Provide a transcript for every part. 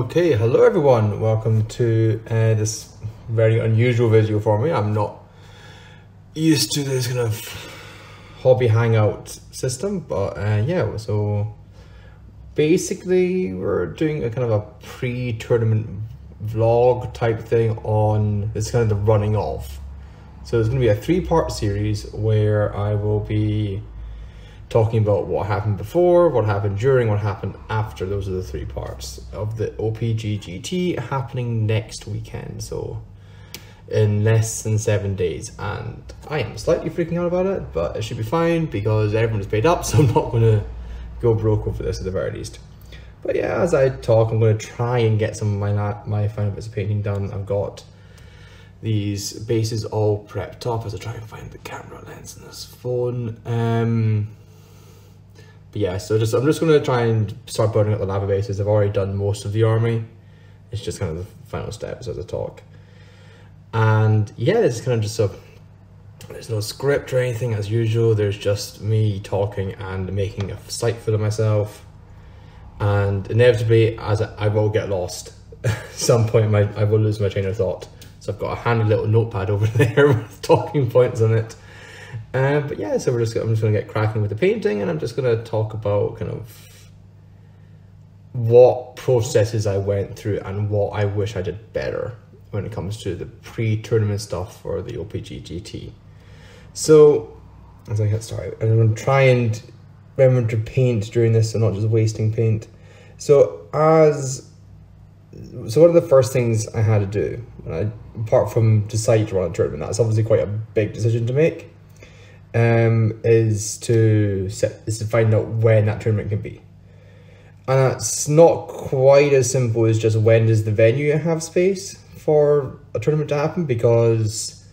Okay, hello everyone. Welcome to this very unusual video for me. I'm not used to this kind of hobby hangout system, but yeah, so basically we're doing a kind of a pre-tournament vlog type thing on this kind of the running off. So there's going to be a 3-part series where I will be talking about what happened before, what happened during, what happened after. Those are the 3 parts of the OPG GT happening next weekend, so in less than 7 days. And I am slightly freaking out about it, but it should be fine because everyone's paid up, so I'm not going to go broke over this at the very least. But yeah, as I talk, I'm going to try and get some of my final bits of painting done. I've got these bases all prepped up as I try and find the camera lens in this phone. But yeah, so I'm just going to try and start building up the lava bases. I've already done most of the army. It's just kind of the final steps as I talk. And yeah, it's kind of just there's no script or anything as usual. There's just me talking and making a site for myself. And inevitably, as I will get lost. At some point, I will lose my train of thought. So I've got a handy little notepad over there with talking points on it. But yeah, so I'm just going to get cracking with the painting, and I'm just going to talk about kind of what processes I went through and what I wish I did better when it comes to the pre-tournament stuff for the OPG GT. So as I get started, I'm going to try and remember to paint during this, so not just wasting paint. So one of the first things I had to do, apart from decide to run a tournament, that's obviously quite a big decision to make. Is to find out when that tournament can be. And that's not quite as simple as just when does the venue have space for a tournament to happen, because,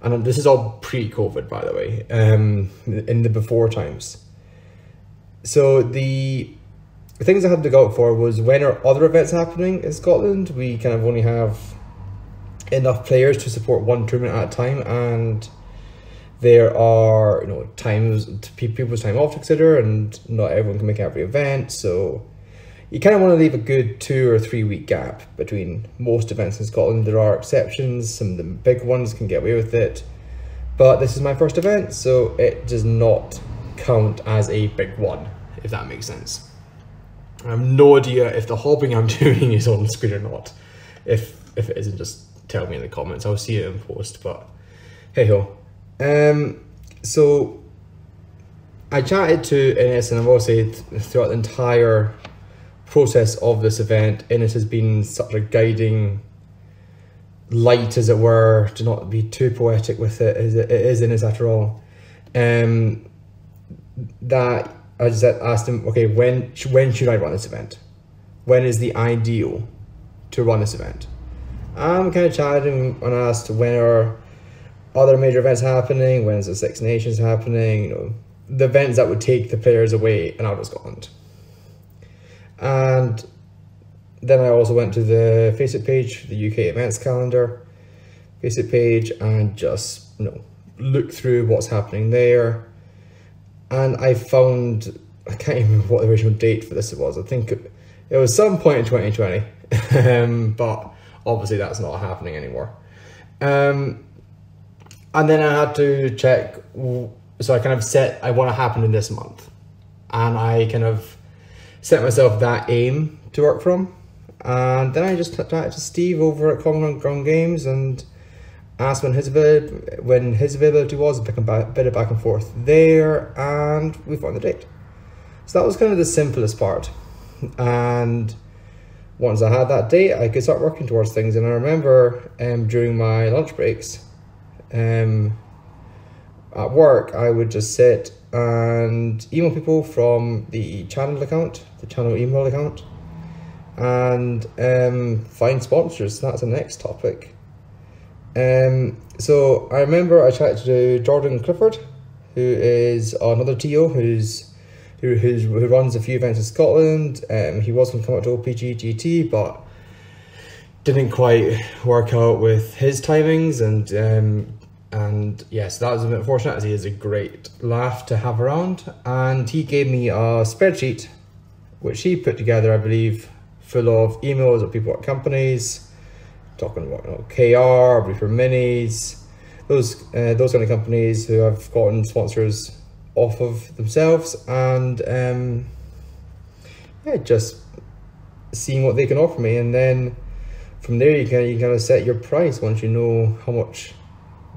and this is all pre-COVID by the way, in the before times. So the things I had to go out for was, when are other events happening in Scotland? We kind of only have enough players to support one tournament at a time, and there are, people's time off to consider, and not everyone can make every event. So you kind of want to leave a good 2 or 3 week gap between most events in Scotland. There are exceptions. Some of the big ones can get away with it, but this is my first event, so it does not count as a big one, if that makes sense. I have no idea if the hobbing I'm doing is on the screen or not. If it isn't, just tell me in the comments. I'll see it in post, but hey ho. So I chatted to Innes, and I've also throughout the entire process of this event, Innes has been such a guiding light, as it were, to not be too poetic with it, as it is Innes after all. That I just asked him, okay, when should I run this event? When is the ideal to run this event? I'm kind of chatting and asked, when are other major events happening, when's the Six Nations happening, the events that would take the players away and out of Scotland. And then I also went to the Facebook page, the UK events calendar Facebook page, and just look through what's happening there. And I found, I can't even remember what the original date for this was. I think it was some point in 2020, but obviously that's not happening anymore. And then I had to check, so I kind of set, I want to happen in this month. And I kind of set myself that aim to work from. And then I just chatted to Steve over at Common Ground Games and asked when his availability was, a bit of back and forth there, and we found the date. So that was kind of the simplest part. And once I had that date, I could start working towards things. And I remember during my lunch breaks, at work, I would just sit and email people from the channel account, the channel email account, and find sponsors. That's the next topic. So I remember I chatted to Jordan Clifford, who is another TO who runs a few events in Scotland. He was going to come out to OPG GT, but didn't quite work out with his timings, and yes, that was a bit unfortunate, as he is a great laugh to have around. And he gave me a spreadsheet which he put together, I believe, full of emails of people at companies talking about, you know, KR, Reaper Minis, those kind of companies who have gotten sponsors off of themselves, and yeah, just seeing what they can offer me, and then from there you can kind of set your price once you know how much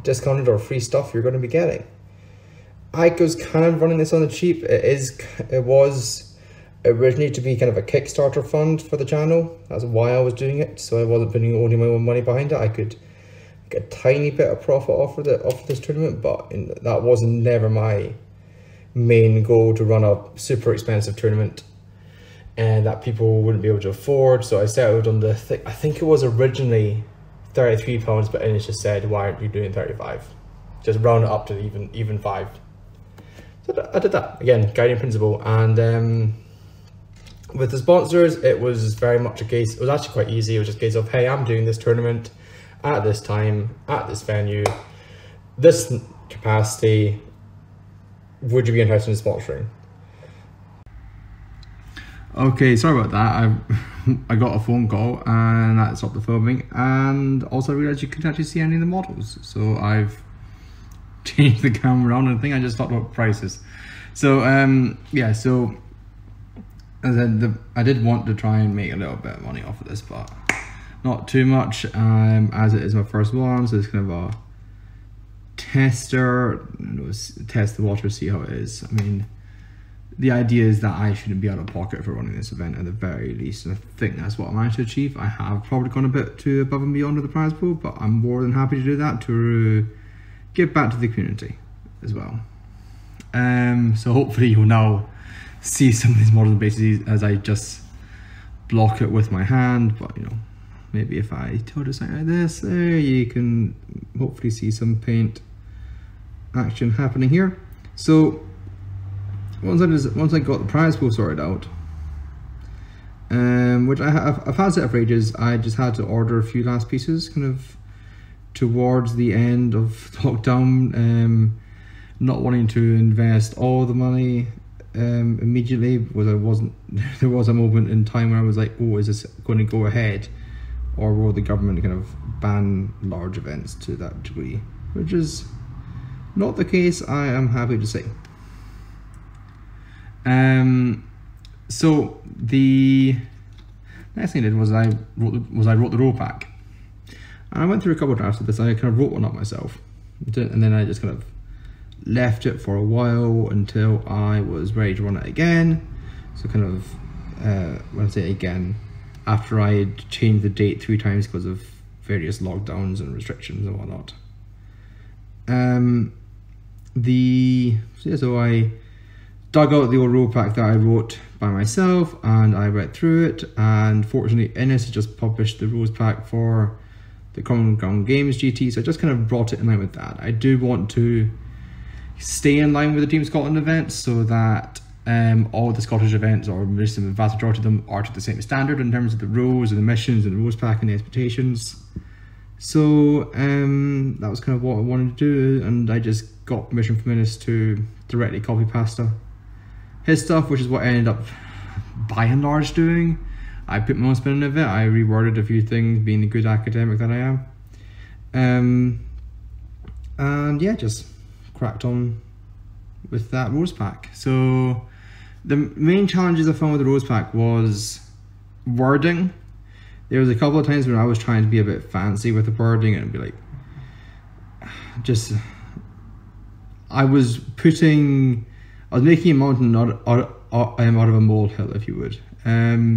discounted or free stuff you're going to be getting. I was kind of running this on the cheap. It was originally to be kind of a Kickstarter fund for the channel. That's why I was doing it. So I wasn't putting only my own money behind it. I could get a tiny bit of profit off of this tournament, but that wasn't never my main goal, to run a super expensive tournament and that people wouldn't be able to afford. So I settled on I think it was originally £33, but Innes just said, why aren't you doing 35? Just round it up to even 5. So I did that. Again, guiding principle. And with the sponsors, it was very much a case, it was actually quite easy. It was just a case of, hey, I'm doing this tournament at this time, at this venue, this capacity, would you be interested in sponsoring? Okay, sorry about that. I got a phone call and that stopped the filming, and also I realized you couldn't actually see any of the models. So I've changed the camera around, and I think I just talked about prices. So yeah, so as I did want to try and make a little bit of money off of this, but not too much, as it is my first one, so it's kind of a tester, test the water, see how it is. I mean, the idea is that I shouldn't be out of pocket for running this event at the very least, and I think that's what I managed to achieve. I have probably gone a bit too above and beyond with the prize pool, but I'm more than happy to do that to give back to the community as well. So hopefully you'll now see some of these models basically as I just block it with my hand, but you know, maybe if I tilt it something like this, there you can hopefully see some paint action happening here. So once I got the prize pool sorted out, which I've had set up for ages, I just had to order a few last pieces kind of towards the end of lockdown, not wanting to invest all the money immediately, because there was a moment in time where I was like, oh, is this going to go ahead, or will the government kind of ban large events to that degree, which is not the case, I am happy to say. So the next thing I did was I wrote the rule pack, and I went through a couple of drafts of this. I kind of wrote one up myself, and then I just kind of left it for a while until I was ready to run it again. So kind of when I say again, after I had changed the date 3 times because of various lockdowns and restrictions and whatnot. So I dug out the old rule pack that I wrote by myself, and I read through it, and fortunately Innes had just published the rules pack for the Common Ground Games GT, so I just kind of brought it in line with that. I do want to stay in line with the Team Scotland events, so that all the Scottish events, or the vast majority of them, are to the same standard in terms of the rules and the missions and the rules pack and the expectations. So that was kind of what I wanted to do, and I just got permission from Innes to directly copy pasta his stuff, which is what I ended up by and large doing. I put my own spin on it. I reworded a few things, being the good academic that I am. And yeah, just cracked on with that rose pack. So the main challenges I found with the rose pack was wording. There was a couple of times when I was trying to be a bit fancy with the wording and be like, I was making a mountain out of a molehill, if you would.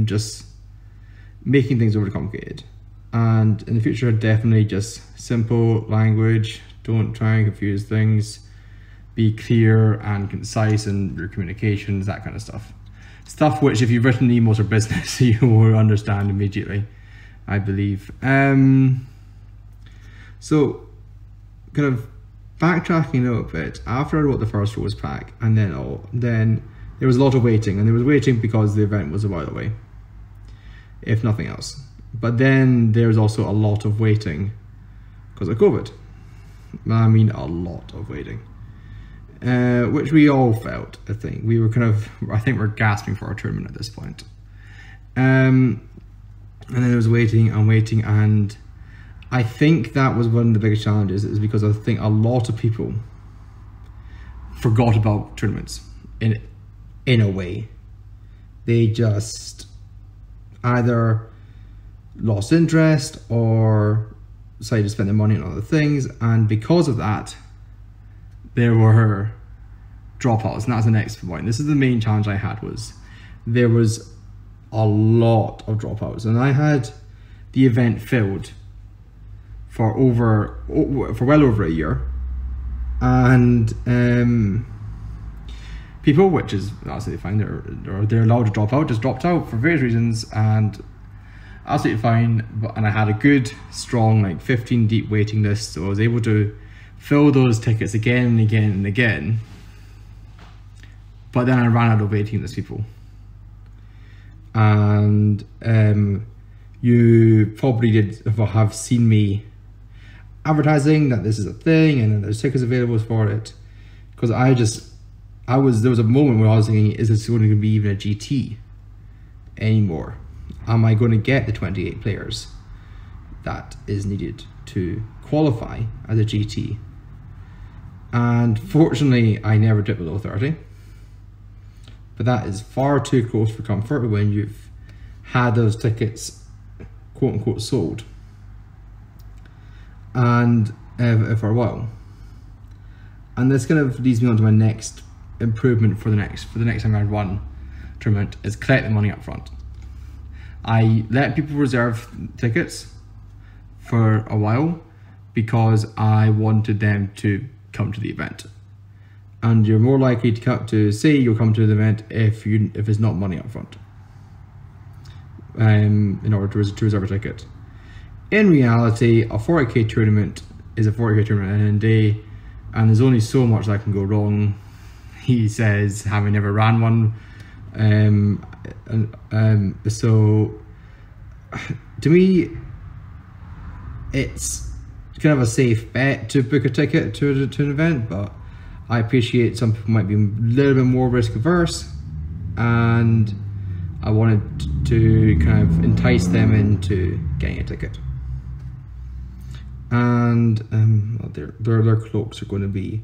Just making things overly complicated. And in the future, definitely just simple language. Don't try and confuse things. Be clear and concise in your communications, that kind of stuff. Stuff which, if you've written emails or business, you will understand immediately, I believe. So, kind of backtracking a little bit, after I wrote the first rose pack, and then there was a lot of waiting, and there was waiting because the event was a while away, if nothing else. But then there's also a lot of waiting because of COVID. I mean, a lot of waiting, which we all felt. I think we were we're gasping for our tournament at this point. And then I was waiting and waiting, and I think that was one of the biggest challenges, is because I think a lot of people forgot about tournaments in a way. They just either lost interest or decided to spend their money on other things, and because of that there were dropouts. And that's the next point. This is the main challenge I had, was there was a lot of dropouts, and I had the event filled for well over a year, and people, which is absolutely fine, they're allowed to drop out, just dropped out for various reasons, and absolutely fine. And I had a good strong like 15 deep waiting list, so I was able to fill those tickets again and again and again. But then I ran out of waiting list people, and you probably have seen me advertising that this is a thing and that there's tickets available for it, because there was a moment where I was thinking, is this going to be even a GT anymore? Am I going to get the 28 players that is needed to qualify as a GT? And fortunately I never dipped below 30, but that is far too close for comfort when you've had those tickets quote unquote sold and for a while. And this kind of leads me on to my next improvement for the next time I run tournament, is collect the money up front. I let people reserve tickets for a while because I wanted them to come to the event, and you're more likely you'll come to the event if it's not money up front in order to reserve a ticket. In reality, a 40k tournament is a 40k tournament in a day, and there's only so much that can go wrong, he says, having never ran one. So to me, it's kind of a safe bet to book a ticket to an event, but I appreciate some people might be a little bit more risk averse, and I wanted to kind of entice them into getting a ticket. And their cloaks are going to be,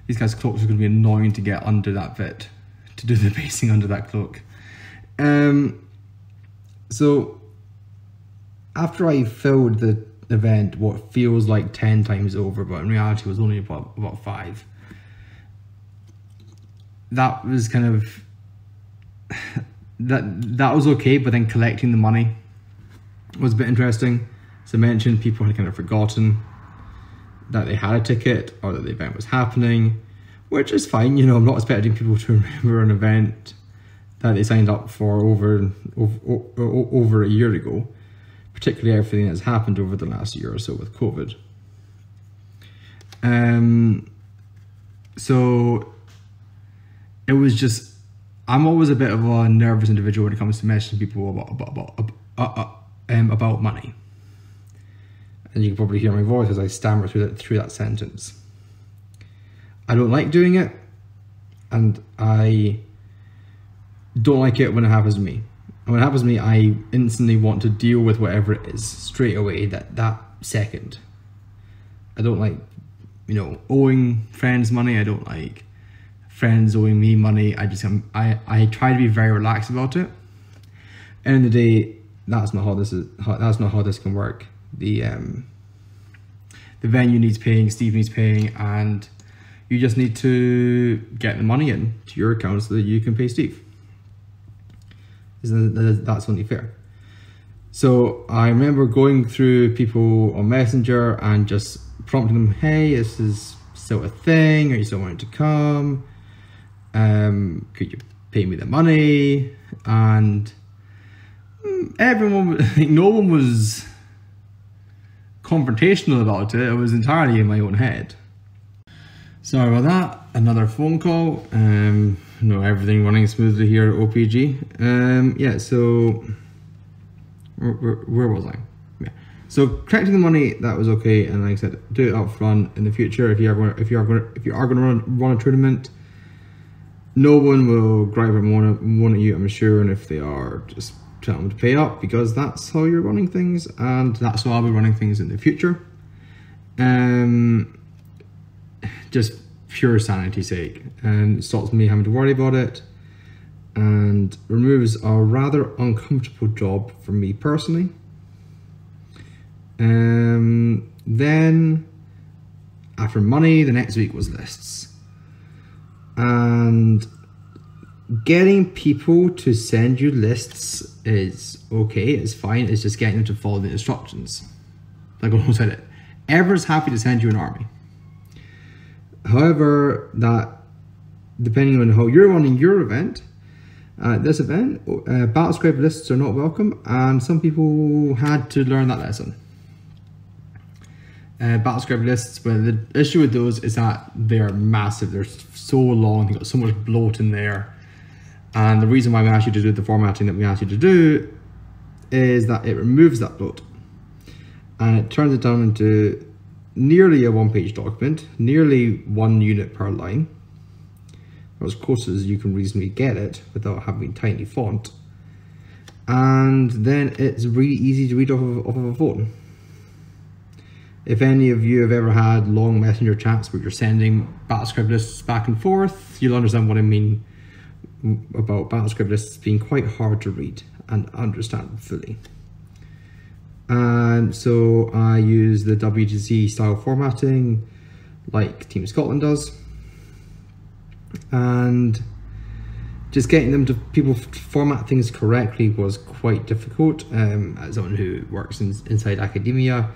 these guys' cloaks are going to be annoying to get under that bit, to do the basing under that cloak. So after I filled the event what feels like 10 times over, but in reality was only about 5, that was kind of that was okay. But then collecting the money was a bit interesting. As I mentioned, people had kind of forgotten that they had a ticket or that the event was happening, which is fine. You know, I'm not expecting people to remember an event that they signed up for over a year ago, particularly everything that's happened over the last year or so with COVID. So it was just, I'm always a bit of a nervous individual when it comes to messaging people about money. And you can probably hear my voice as I stammer through that sentence. I don't like doing it, and I don't like it when it happens to me. And when it happens to me, I instantly want to deal with whatever it is straight away, that second. I don't like, owing friends money. I don't like friends owing me money. I try to be very relaxed about it. End of the day, that's not how this can work. The venue needs paying, Steve needs paying, and you just need to get the money in to your account so that you can pay Steve. That's only fair. So I remember going through people on Messenger and just prompting them, hey, this is still a thing, are you still wanting to come? Could you pay me the money? And no one was confrontational about it. It was entirely in my own head. Sorry about that. Another phone call. Everything running smoothly here at OPG. Yeah, so where was I? Yeah. So collecting the money, that was okay, and like I said, do it up front. In the future, if you are going to run a tournament, no one will gripe or moan at you, I'm sure, and if they are, just tell them to pay up, because that's how you're running things, and that's how I'll be running things in the future. Just pure sanity's sake, and it stops me having to worry about it, and removes a rather uncomfortable job for me personally. Then after money, the next week was lists, and getting people to send you lists is okay, it's fine, it's just getting them to follow the instructions. Like I said, it, everyone's happy to send you an army. However, that depending on how you're running your event, this event, battle script lists are not welcome, and some people had to learn that lesson. Battle script lists, but the issue with those is that they're massive, they're so long, they've got so much bloat in there, and the reason why we ask you to do the formatting that we ask you to do is that it removes that bloat, and it turns it down into nearly a one-page document, nearly 1 unit per line, or as close as you can reasonably get it without having tiny font, and then it's really easy to read off of a phone. If any of you have ever had long messenger chats where you're sending battle script lists back and forth, you'll understand what I mean about battle script lists being quite hard to read and understand fully. And so I use the WGT style formatting like Team Scotland does, and just getting them to people format things correctly was quite difficult. As someone who works inside academia,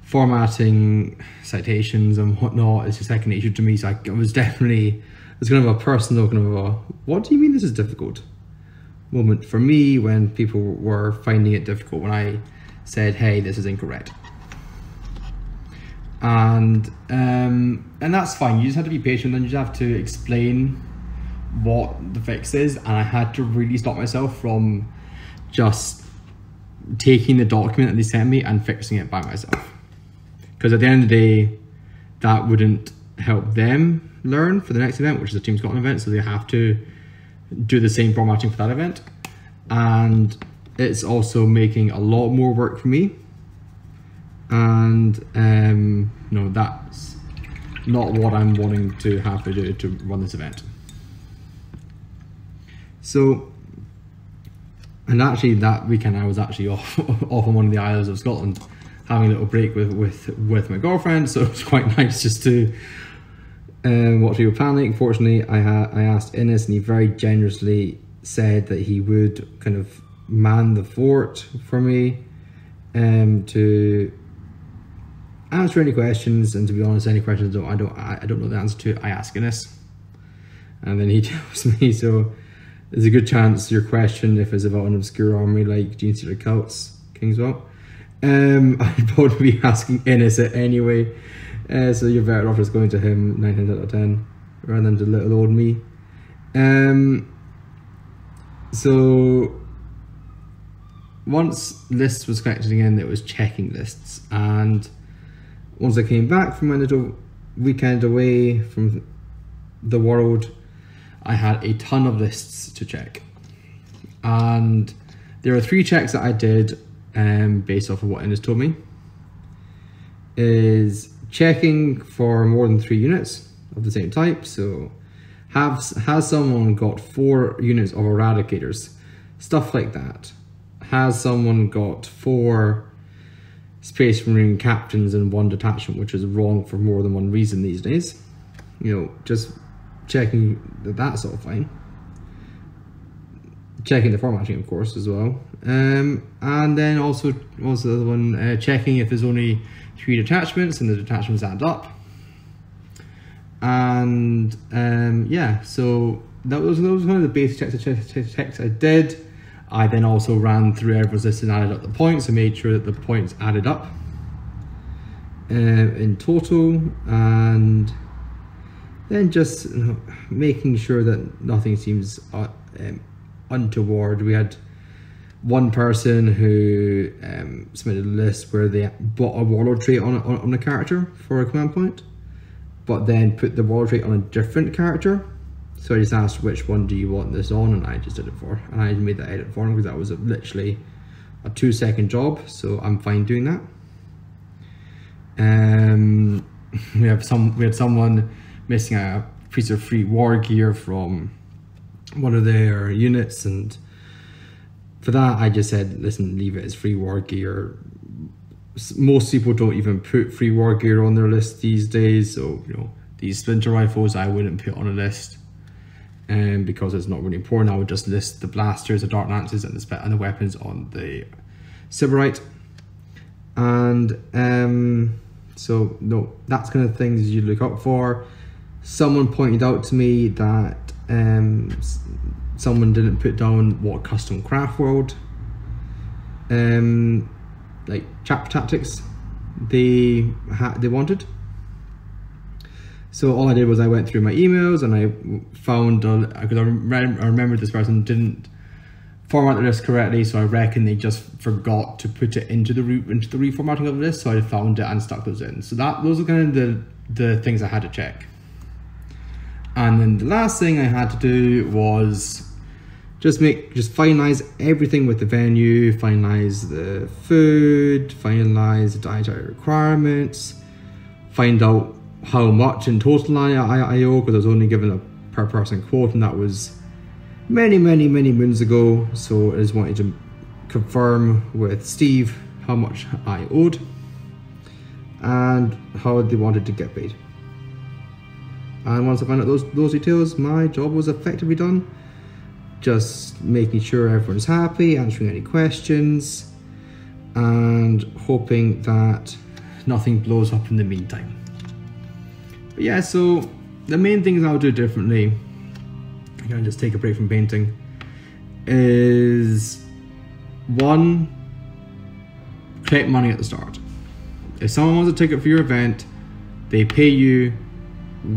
formatting citations and whatnot is a second nature to me, so it was definitely, it's kind of a personal kind of a, what do you mean this is difficult moment for me when people were finding it difficult when I said, hey, this is incorrect. And that's fine, you just have to be patient, and you just have to explain what the fix is, and I had to really stop myself from just taking the document that they sent me and fixing it by myself. Because at the end of the day, that wouldn't help them learn for the next event, which is a Team Scotland event, so they have to do the same formatting for that event. And it's also making a lot more work for me. And no, that's not what I'm wanting to have to do to run this event. So, and actually that weekend I was actually off on one of the islands of Scotland, having a little break with my girlfriend, so it was quite nice just to watch people panic. Fortunately, I asked Innes, and he very generously said that he would kind of man the fort for me, to answer any questions. And to be honest, any questions I don't know the answer to, I ask Innes, and then he tells me. So there's a good chance your question, if it's about an obscure army like Gene Stealer Celts, Kingswell, I'd probably be asking Innes it anyway, so you're better off just going to him 9 times out of 10 rather than to little old me. So once lists was collected again, it was checking lists, and once I came back from my little weekend away from the world, I had a ton of lists to check, and there are 3 checks that I did based off of what Innes told me. Is checking for more than 3 units of the same type. So has someone got 4 units of eradicators, stuff like that. Has someone got 4 Space Marine captains in 1 detachment, which is wrong for more than one reason these days. You know, just checking that that's all fine. Checking the formatting, of course, as well. And then also the one checking if there's only 3 detachments and the detachments add up. And yeah, so those were one of the basic checks I did. I then also ran through everyone's list and added up the points and made sure that the points added up in total, and then just making sure that nothing seems untoward. We had one person who submitted a list where they bought a warlord trait on a character for a command point, but then put the warlord trait on a different character. So I just asked, which one do you want this on, and I just did it for, and I made that edit for him because that was literally a 2-second job, so I'm fine doing that. We had someone missing a piece of free war gear from one of their units, and for that I just said, listen, leave it as free war gear. Most people don't even put free war gear on their list these days, so you know, these splinter rifles I wouldn't put on a list, because it's not really important. I would just list the blasters, the dart lances, and the weapons on the Sybarite. And so no, that's kind of things you look up for. Someone pointed out to me that someone didn't put down what custom craft world like chapter tactics they wanted. So all I did was I went through my emails and I found, because I remember this person didn't format the list correctly, so I reckon they just forgot to put it into the reformatting of the list. So I found it and stuck those in. So those are kind of the things I had to check. And then the last thing I had to do was just finalize everything with the venue, finalize the food, finalize the dietary requirements, find out how much in total I owe, because I was only given a per person quote, and that was many moons ago. So I just wanted to confirm with Steve how much I owed and how they wanted to get paid. And once I found out those details, my job was effectively done. Just making sure everyone's happy, answering any questions, and hoping that nothing blows up in the meantime. But yeah, so the main things I'll do differently, I'm gonna just take a break from painting, is 1, collect money at the start. If someone wants a ticket for your event, they pay you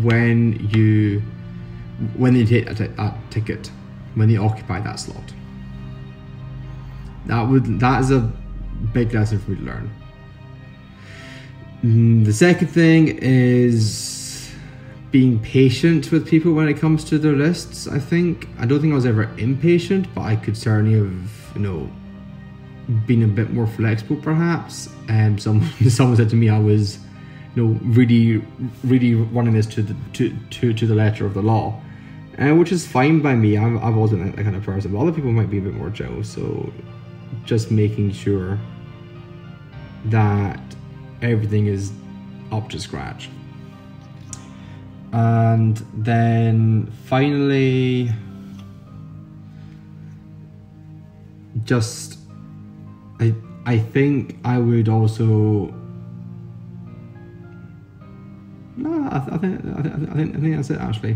when they take that ticket, when they occupy that slot. That is a big lesson for me to learn. The second thing is being patient with people when it comes to their lists. I don't think I was ever impatient, but I could certainly have, you know, been a bit more flexible perhaps. Someone said to me I was, you know, really running this to the letter of the law, which is fine by me. I've always been that kind of person, but other people might be a bit more chill. So just making sure that everything is up to scratch. And then finally, just I think I would also, no, I think that's it actually.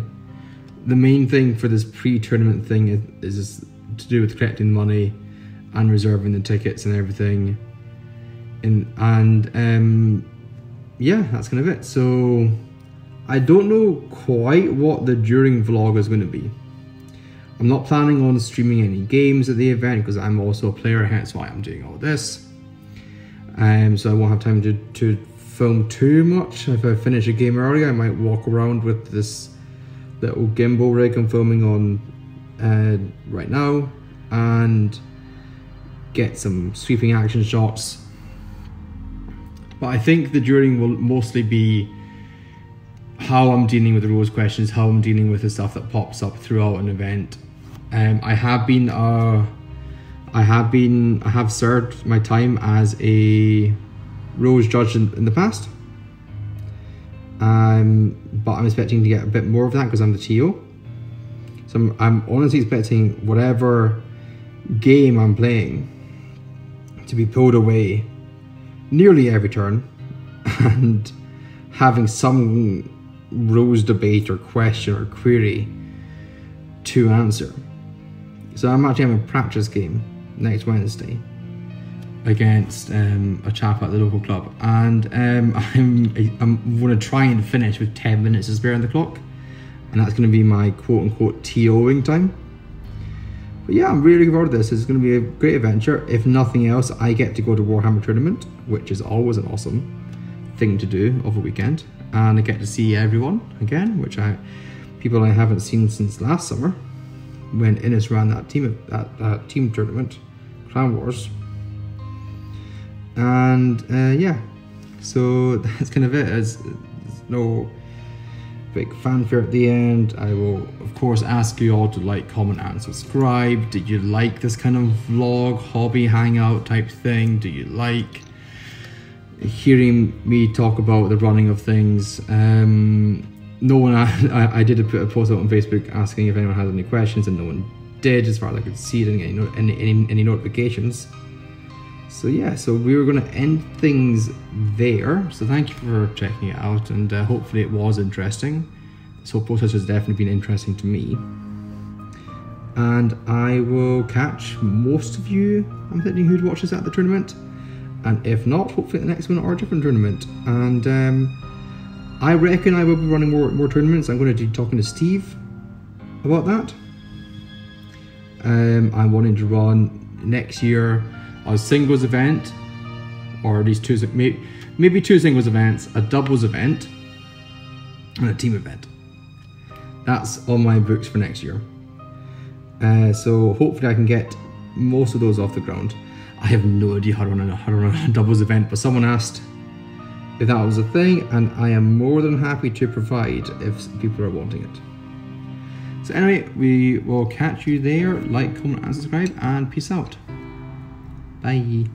The main thing for this pre-tournament thing is to do with collecting money and reserving the tickets and everything. Yeah, that's kind of it. So I don't know quite what the during vlog is going to be. I'm not planning on streaming any games at the event because I'm also a player, hence why I'm doing all this. So I won't have time to film too much. If I finish a game early, I might walk around with this little gimbal rig I'm filming on right now and get some sweeping action shots. But I think the during will mostly be how I'm dealing with the rules questions, how I'm dealing with the stuff that pops up throughout an event. I have served my time as a rules judge in the past, but I'm expecting to get a bit more of that because I'm the TO. So I'm honestly expecting whatever game I'm playing to be pulled away nearly every turn and having some rules debate or question or query to answer. So I'm actually having a practice game next Wednesday against a chap at the local club, and I'm going to try and finish with 10 minutes to spare on the clock, and that's going to be my quote-unquote TOing time. But yeah, I'm really looking forward to this. It's going to be a great adventure. If nothing else, I get to go to Warhammer Tournament, which is always an awesome thing to do over a weekend, and I get to see everyone again, which people I haven't seen since last summer, when Innes ran that team tournament, Clan Wars. And yeah, so that's kind of it. There's no big fanfare at the end. I will of course ask you all to like, comment and subscribe. Did you like this kind of vlog, hobby hangout type thing? Do you like hearing me talk about the running of things? No one, I did put a post out on Facebook asking if anyone had any questions, and no one did, as far as I could see. Didn't get any notifications. So yeah, so we were going to end things there. So thank you for checking it out, and hopefully it was interesting. This whole process has definitely been interesting to me. And I will catch most of you, I'm thinking, who'd watch us at the tournament. And if not, hopefully the next one or a different tournament. And I reckon I will be running more tournaments. I'm going to be talking to Steve about that. I'm wanting to run next year a singles event, or at least maybe two singles events, a doubles event, and a team event. That's on my books for next year. So hopefully I can get most of those off the ground. I have no idea how to run a doubles event, but someone asked if that was a thing, and I am more than happy to provide if people are wanting it. So anyway, we will catch you there. Like, comment and subscribe, and peace out. Bye.